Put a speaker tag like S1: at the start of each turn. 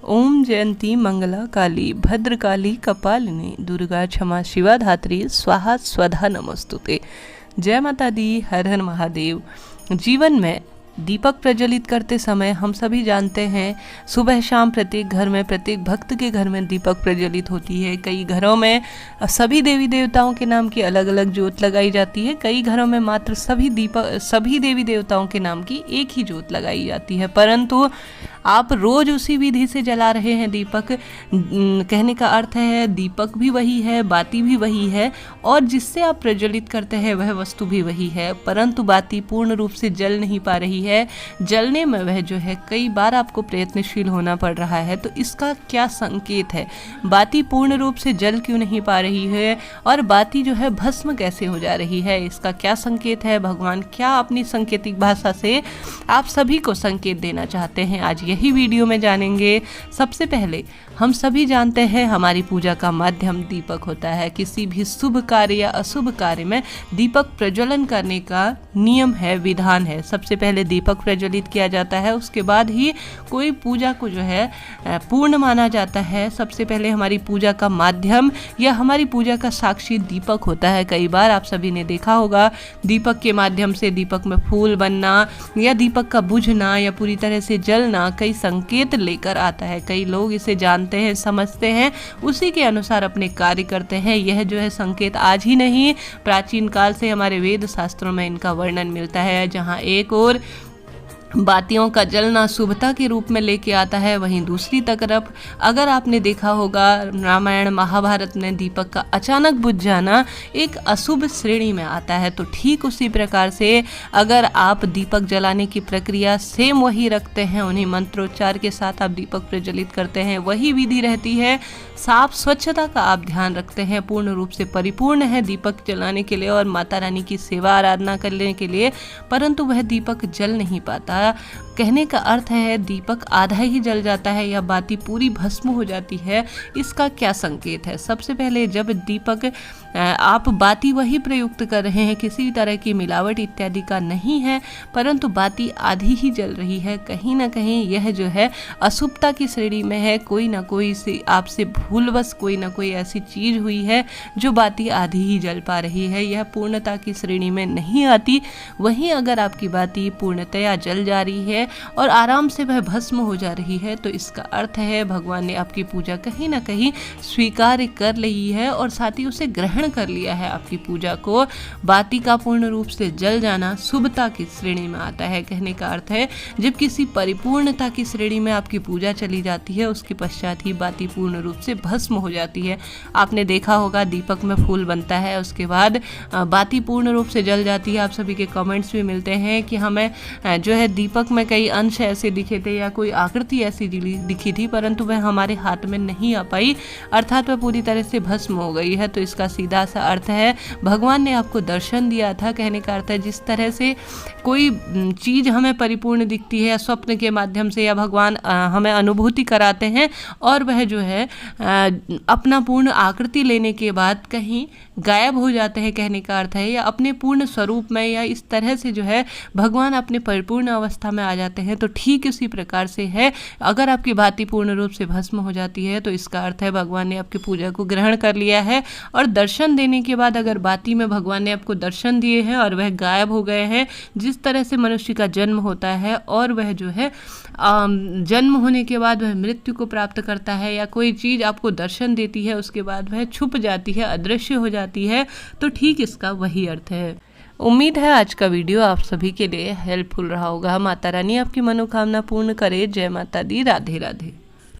S1: ओम जयंती मंगला काली भद्रकाली कपालिनी दुर्गा क्षमा शिवा धात्री स्वाहा स्वधा नमस्तुते। जय माता दी, हर हर महादेव। जीवन में दीपक प्रज्वलित करते समय हम सभी जानते हैं सुबह शाम प्रत्येक घर में, प्रत्येक भक्त के घर में दीपक प्रज्वलित होती है। कई घरों में सभी देवी देवताओं के नाम की अलग अलग ज्योत लगाई जाती है, कई घरों में मात्र सभी देवी देवताओं के नाम की एक ही ज्योत लगाई जाती है। परंतु आप रोज उसी विधि से जला रहे हैं दीपक। कहने का अर्थ है दीपक भी वही है, बाती भी वही है, और जिससे आप प्रज्वलित करते हैं वह वस्तु भी वही है, परंतु बाती पूर्ण रूप से जल नहीं पा रही है। जलने में वह जो है कई बार आपको प्रयत्नशील होना पड़ रहा है। तो इसका क्या संकेत है? बाती पूर्ण रूप से जल क्यों नहीं पा रही है और बाती जो है भस्म कैसे हो जा रही है? इसका क्या संकेत है? भगवान क्या अपनी सांकेतिक भाषा से आप सभी को संकेत देना चाहते हैं, आज यही वीडियो में जानेंगे। सबसे पहले हम सभी जानते हैं हमारी पूजा का माध्यम दीपक होता है। किसी भी शुभ कार्य या अशुभ कार्य में दीपक प्रज्वलन करने का नियम है, विधान है। सबसे पहले दीपक प्रज्वलित किया जाता है, उसके बाद ही कोई पूजा को जो है पूर्ण माना जाता है। सबसे पहले हमारी पूजा का माध्यम या हमारी पूजा का साक्षी दीपक होता है। कई बार आप सभी ने देखा होगा दीपक के माध्यम से दीपक में फूल बनना या दीपक का बुझना या पूरी तरह से जलना कई संकेत लेकर आता है। कई लोग इसे जानते हैं, समझते हैं, उसी के अनुसार अपने कार्य करते हैं। यह जो है संकेत आज ही नहीं, प्राचीन काल से हमारे वेद शास्त्रों में इनका वर्णन मिलता है। जहाँ एक और बातियों का जलना शुभता के रूप में लेके आता है, वहीं दूसरी तरफ अगर आपने देखा होगा रामायण महाभारत में दीपक का अचानक बुझ जाना एक अशुभ श्रेणी में आता है। तो ठीक उसी प्रकार से अगर आप दीपक जलाने की प्रक्रिया सेम वही रखते हैं, उन्हीं मंत्रोच्चार के साथ आप दीपक प्रज्वलित करते हैं, वही विधि रहती है, साफ स्वच्छता का आप ध्यान रखते हैं, पूर्ण रूप से परिपूर्ण है दीपक जलाने के लिए और माता रानी की सेवा आराधना करने के लिए, परंतु वह दीपक जल नहीं पाता। कहने का अर्थ है दीपक आधा ही जल जाता है या बाती पूरी भस्म हो जाती है। इसका क्या संकेत है? सबसे पहले जब दीपक आप बाती वही प्रयुक्त कर रहे हैं, किसी तरह की मिलावट इत्यादि का नहीं है, परंतु बाती आधी ही जल रही है, कहीं ना कहीं यह जो है अशुभता की श्रेणी में है। कोई ना कोई से आपसे भूलवश कोई ना कोई ऐसी चीज हुई है जो बाती आधी ही जल पा रही है, यह पूर्णता की श्रेणी में नहीं आती। वहीं अगर आपकी बाती पूर्णतया जल जा रही है और आराम से वह भस्म हो जा रही है, तो इसका अर्थ है भगवान ने आपकी पूजा कहीं ना कहीं स्वीकार कर ली है और साथ ही उसे ग्रहण कर लिया है। आपकी पूजा को बाती का पूर्ण रूप से जल जाना शुभता की श्रेणी में आता है। कहने का अर्थ है जब किसी परिपूर्णता की श्रेणी में आपकी पूजा चली जाती है, उसके पश्चात ही बाती पूर्ण रूप से भस्म हो जाती है। आपने देखा होगा दीपक में फूल बनता है, उसके बाद बाती पूर्ण रूप से जल जाती है। आप सभी के कमेंट्स भी मिलते हैं कि हमें जो है दीपक में कई अंश ऐसे दिखे थे या कोई आकृति ऐसी दिखी थी, परंतु वह हमारे हाथ में नहीं आ पाई, अर्थात वह पूरी तरह से भस्म हो गई है। तो इसका सीधा सा अर्थ है भगवान ने आपको दर्शन दिया था। कहने का अर्थ है जिस तरह से कोई चीज हमें परिपूर्ण दिखती है या स्वप्न के माध्यम से या भगवान हमें अनुभूति कराते हैं और वह जो है अपना पूर्ण आकृति लेने के बाद कहीं गायब हो जाते हैं, कहने का अर्थ है, या अपने पूर्ण स्वरूप में या इस तरह से जो है भगवान अपने परिपूर्ण अवस्था में आ जाते हैं। तो ठीक उसी प्रकार से है, अगर आपकी बाती पूर्ण रूप से भस्म हो जाती है तो इसका अर्थ है भगवान ने आपकी पूजा को ग्रहण कर लिया है। और दर्शन देने के बाद अगर बाती में भगवान ने आपको दर्शन दिए हैं और वह गायब हो गए हैं, जिस तरह से मनुष्य का जन्म होता है और वह जो है जन्म होने के बाद वह मृत्यु को प्राप्त करता है या कोई चीज़ आपको दर्शन देती है उसके बाद वह छुप जाती है, अदृश्य हो जाती है, तो ठीक इसका वही अर्थ है। उम्मीद है आज का वीडियो आप सभी के लिए हेल्पफुल रहा होगा। माता रानी आपकी मनोकामना पूर्ण करे। जय माता दी, राधे राधे।